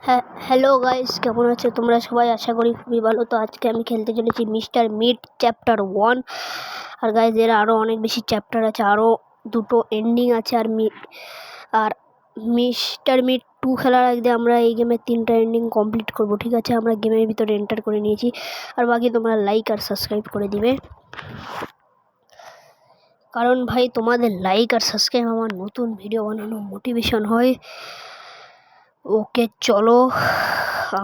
হ্যাঁ, hello guys, কেমন আছো তোমরা সবাই? আশা করি খুবই ভালো। তো আজকে আমি খেলতে চলেছি মিস্টার মিট চ্যাপ্টার 1। আর গাইস, এর আরও অনেক বেশি চ্যাপ্টার আছে, আরও দুটো এন্ডিং আছে। আর মিস্টার মিট 2 খেলার আগে আমরা এই গেমের 3টা এন্ডিং কমপ্লিট করব, ঠিক আছে? আমরা গেমের ভিতরে এন্টার করে নিয়েছি, আর বাকি তোমরা লাইক আর সাবস্ক্রাইব করে দিবে, কারণ ভাই তোমাদের লাইক আর সাবস্ক্রাইব আমার নতুন ভিডিও বানানো মোটিভেশন হয়। ওকে চলো,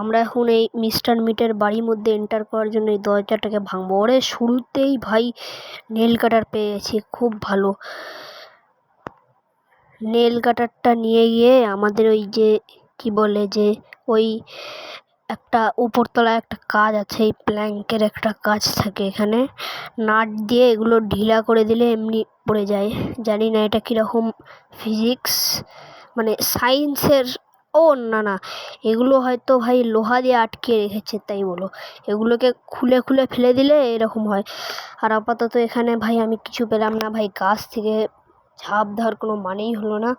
আমরা এখন এই মিস্টার মিটের বাড়ির মধ্যে এন্টার করার জন্য এই দরজাটাকে ভাঙবো। ওরে শুরুতেই ভাই নেল কাটার পেয়ে গেছি, খুব ভালো। নেল কাটারটা নিয়ে গিয়ে আমাদের ওই যে কি বলে যে ওই একটা উপরতলায় একটা কাজ আছে, এই প্ল্যাঙ্কের একটা কাজ থাকে, এখানে নাট দিয়ে এগুলো ঢিলা করে দিলে এমনি পড়ে যায়। জানি না এটা কীরকম ফিজিক্স, মানে সায়েন্সের। ও না না, এগুলো হয়তো ভাই লোহা দিয়ে আটকে রেখেছে, তাই বলো। এগুলোকে খুলে খুলে ফেলে দিলে এরকম হয়। আর আপাতত এখানে ভাই আমি কিছু পেলাম না ভাই, গাছ থেকে ঝাঁপ দেওয়ার কোনো মানেই হলো না।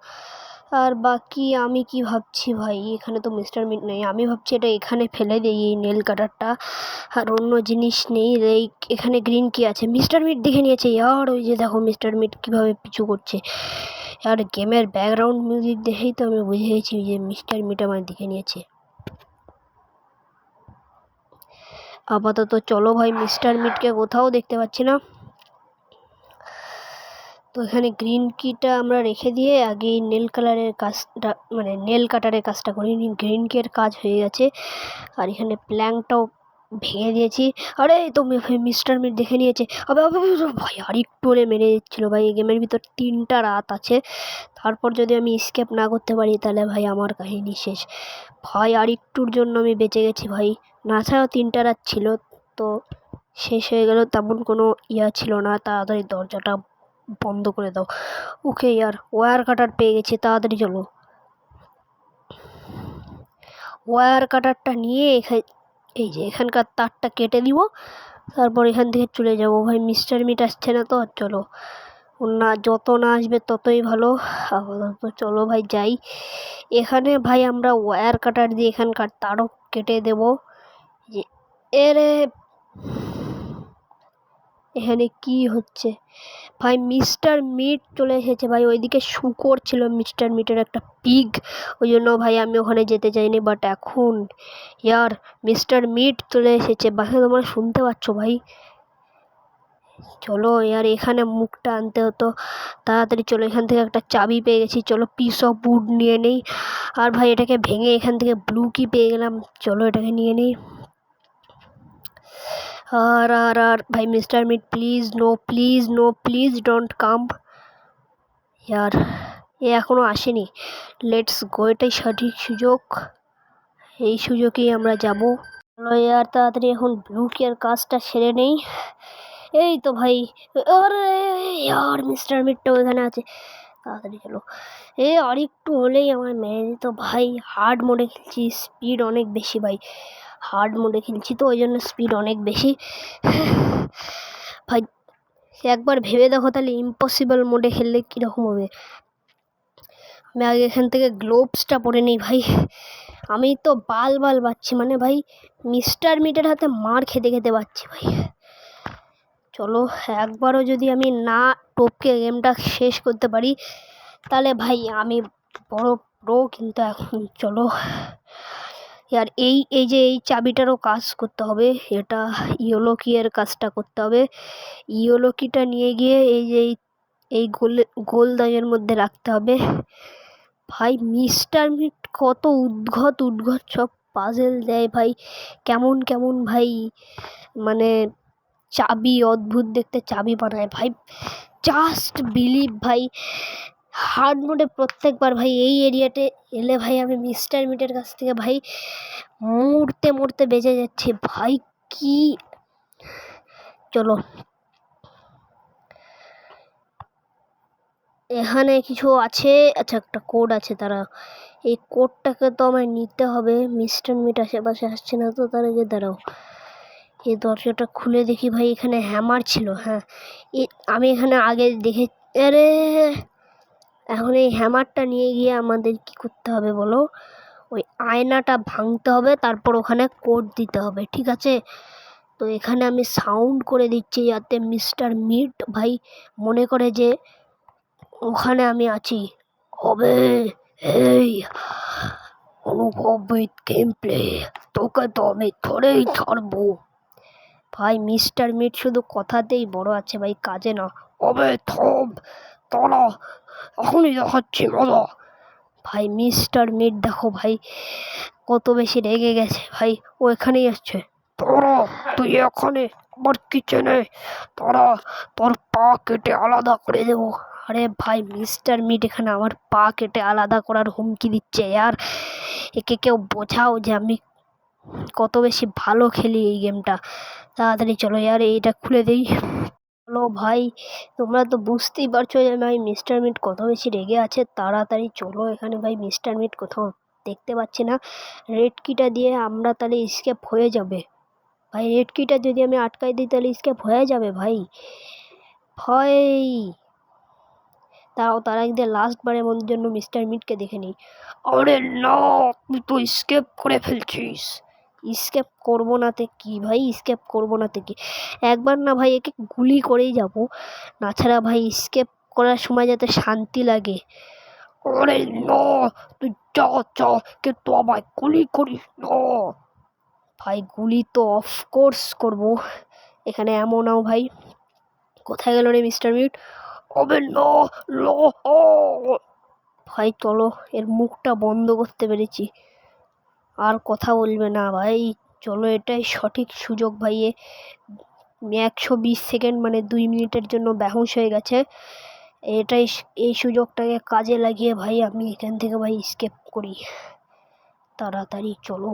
আর বাকি আমি কি ভাবছি ভাই, এখানে তো মিস্টার মিট নেই, আমি ভাবছি এটা এখানে ফেলে দিই এই নেল কাটারটা, আর অন্য জিনিস নেই। এই এখানে গ্রিন কি আছে, মিস্টার মিট দেখে নিয়েছে। আর ওই যে দেখো মিস্টার মিট কীভাবে পিছু করছে। আর গেমের ব্যাকগ্রাউন্ড মিউজিক দেখেই তো আমি বুঝে গেছি যে মিস্টার মিট আমার দেখে নিয়েছে। আপাতত চলো ভাই, মিস্টার মিটকে কোথাও দেখতে পাচ্ছি না। তো এখানে গ্রিন কিটা আমরা রেখে দিয়ে আগে নেল কালারের কাজটা, মানে নেল কাটারের কাজটা করি নি। গ্রিন কির কাজ হয়ে গেছে, আর এখানে প্ল্যাঙ্কটাও ভেঙে দিয়েছি। আরে তো মিস্টার মিট দেখে নিয়েছে। ভাই আর একটু হলে মেরে দিচ্ছিলো ভাই। এই গেমের ভিতর 3টা রাত আছে, তারপর যদি আমি স্কেপ না করতে পারি তাহলে ভাই আমার কাহিনী শেষ। ভাই আর একটুর জন্য আমি বেঁচে গেছি ভাই, না ছাড়াও 3টা রাত ছিল তো শেষ হয়ে গেল, তেমন কোনো ইয়া ছিল না। তাড়াতাড়ি দরজাটা বন্ধ করে দাও। ওকে ইয়ার, ওয়্যার কাটার পেয়ে গেছি, তাড়াতাড়ি চলো। ওয়্যার কাটারটা নিয়ে এই যে এখানকার তারটা কেটে দিব, তারপর এখান থেকে চলে যাব ভাই। মিস্টার মিট আসছে না তো, চলো না, যত না আসবে ততই ভালো। আপাতত চলো ভাই যাই। এখানে ভাই আমরা ওয়্যার কাটার দিয়ে এখানকার তারও কেটে দেব। যে এরে এখানে কি হচ্ছে ভাই, মিস্টার মিট চলে এসেছে ভাই। ওইদিকে শুকর ছিল মিস্টার মিটের একটা পিগ, ওই জন্য ভাই আমি ওখানে যেতে চাইনি। বাট এখন ইয়ার মিস্টার মিট চলে এসেছে, বাসে তোমরা শুনতে পাচ্ছ ভাই। চলো ইয়ার, এখানে মুখটা আনতে হতো, তাড়াতাড়ি চলো। এখান থেকে একটা চাবি পেয়ে গেছি, চলো পিস অফ উড নিয়ে নেই। আর ভাই এটাকে ভেঙে এখান থেকে ব্লু কি পেয়ে গেলাম, চলো এটাকে নিয়ে নিই। আর ভাই mister meet please no, please no, please don't come. ইয়ার এ এখনও আসেনি, লেটস গো, এটাই সঠিক সুযোগ, এই সুযোগেই আমরা যাব। চলো ইয়ার তাড়াতাড়ি এখন ব্লু কেয়ার কাজটা সেরে নেই। এই তো ভাই, আরে ইয়ার মিস্টার মিটটাও এখানে আছে, তাড়াতাড়ি চলো। আর একটু হলেই আমার মেরে দিত ভাই। হার্ড মোডে খেলছি, স্পিড অনেক বেশি ভাই। হার্ড মোডে খেলছি তো ওই জন্য স্পিড অনেক বেশি ভাই। একবার ভেবে দেখো তাহলে ইম্পসিবল মোডে খেললে কীরকম হবে। আমি আগে এখান থেকে গ্লোভসটা পরে নিই ভাই। আমি তো বাল পাচ্ছি, মানে ভাই মিস্টার মিটের হাতে মার খেতে খেতে পাচ্ছি ভাই। চলো একবারও যদি আমি না টপকে গেমটা শেষ করতে পারি তাহলে ভাই আমি বড় প্রো। কিন্তু এখন চলো আর এই যে এই চাবিটারও কাজ করতে হবে, এটা ইয়েলো কিয়ের কাজটা করতে হবে। ইয়েলো কিটা নিয়ে গিয়ে এই যে এই গোল দাগের মধ্যে রাখতে হবে। ভাই মিস্টার মিট কত উদ্ভট সব পাজেল দেয় ভাই, কেমন কেমন ভাই, মানে চাবি, অদ্ভুত দেখতে চাবি বানায় ভাই। জাস্ট বিলিভ ভাই, হার্ড মোডে প্রত্যেকবার ভাই এই এরিয়াতে এলে ভাই আমি মিস্টার মিটের কাছ থেকে ভাই মরতে বেঁচে যাচ্ছে ভাই। কি চলো এখানে কিছু আছে, আচ্ছা একটা কোড আছে, তারা এই কোডটাকে তো আমায় নিতে হবে। মিস্টার মিট আশেপাশে আসছে না তো, তারা যে দাঁড়াও, এই দরজাটা খুলে দেখি ভাই। এখানে হ্যামার ছিল, হ্যাঁ আমি এখানে আগে দেখে। আরে এখন এই হ্যামারটা নিয়ে গিয়ে আমাদের কি করতে হবে বলো। ওই আয়নাটা ভাঙতে হবে, তারপর ওখানে কোড দিতে হবে, ঠিক আছে? তো এখানে আমি সাউন্ড করে দিচ্ছি যাতে মিস্টার মিট ভাই মনে করে যে ওখানে আমি আছি। হবে এই অনুভব উইথ গেম প্লে, তোকে তো আমি ধরেই ছাড়বো। ভাই মিস্টার মিট শুধু কথাতেই বড় আছে ভাই, কাজে না। হবে থম, তোরা এখনই দেখাচ্ছি মজা। ভাই মিস্টার মিট দেখো ভাই কত বেশি রেগে গেছে ভাই, ও এখানেই আসছে। তোরা তুই এখানে আমার কিচেনে, তোরা তোর পা কেটে আলাদা করে দেবো। আরে ভাই মিস্টার মিট এখানে আমার পা কেটে আলাদা করার হুমকি দিচ্ছে আর একে কেউ বোঝাও যে আমি কত বেশি ভালো খেলি এই গেমটা। তাড়াতাড়ি চলো यार এইটা খুলে দেই। চলো ভাই, তোমরা তো বুঝতেই পারছো যে ভাই মিস্টার মিট কত বেশি রেগে আছে। তাড়াতাড়ি চলো, এখানে ভাই মিস্টার মিট কোথাও দেখতে পাচ্ছি না। রেড কিটা দিয়ে আমরা তাহলে স্কেপ হয়ে যাবে ভাই। রেড কিটা যদি আমি আটকাই দিই তাহলে স্কেপ হয়ে যাবে ভাই। ভাই তাও তার আগে লাস্ট বারের মধ্যে জন্য মিস্টার মিটকে দেখে নিই। আরে না, তুই তো স্কেপ করে ফেলছিস। স্কেপ করবো নাতে কি ভাই, স্কেপ করবো নাতে কি, একবার না ভাই একে গুলি করেই যাব, না ছাড়া ভাই স্কেপ করার সময় যাতে শান্তি লাগে। আরে না, তুই যা যা, কিন্তু আমায় গুলি করিস না। ভাই গুলি তো অফকোর্স করবো, এখানে এমন নাও ভাই। কোথায় গেল রে মিস্টার মিট? হবে না, লো। ভাই চলো, এর মুখটা বন্ধ করতে পেরেছি, আর কথা বলবে না ভাই। চলো, এটাই সঠিক সুযোগ ভাই। 120 সেকেন্ড মানে 2 মিনিটের জন্য বেহুশ হয়ে গেছে। এটাই এই সুযোগটাকে কাজে লাগিয়ে ভাই আমি এখান থেকে ভাই স্কেপ করি। তাড়াতাড়ি চলো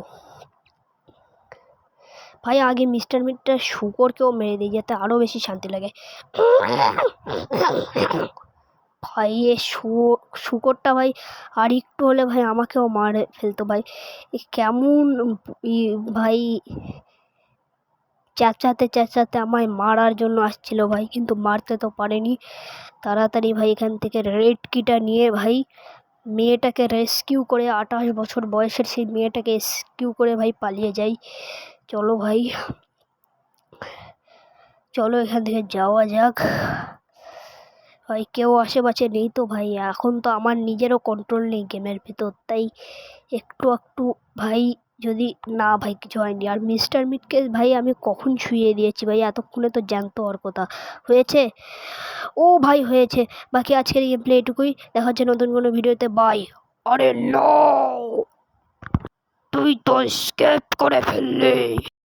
ভাই, আগে মিস্টার মিটটার শুকরকেও মেরে দিই যাতে আরও বেশি শান্তি লাগে। ভাই এ শুকরটা ভাই আর একটু হলে ভাই আমাকেও মারে ফেলতো ভাই। কেমন ভাই চেঁচাতে চেঁচাতে আমায় মারার জন্য আসছিল ভাই, কিন্তু মারতে তো পারেনি। তাড়াতাড়ি ভাই এখান থেকে রেড কিটা নিয়ে ভাই মেয়েটাকে রেস্কিউ করে, 28 বছর বয়সের সেই মেয়েটাকে রেস্কিউ করে ভাই পালিয়ে যাই। চলো ভাই, চলো এখান থেকে যাওয়া যাক। ভাই কেউ আশেপাশে নেই তো ভাই, এখন তো আমার নিজেরও কন্ট্রোল নেই গেমের ভিতর, তাই একটু একটু ভাই যদি না ভাই কিছু হয়নি। আর মিস্টার মিটকে ভাই আমি কখন শুইয়ে দিয়েছি ভাই, এতক্ষণে তো জ্যান্ত হওয়ার কথা। হয়েছে, ও ভাই হয়েছে। বাকি আজকের গেম প্লে এটুকুই, দেখা হচ্ছে নতুন কোনো ভিডিওতে, বাই। আরে নো, তুই তো স্কেপ করে ফেললি।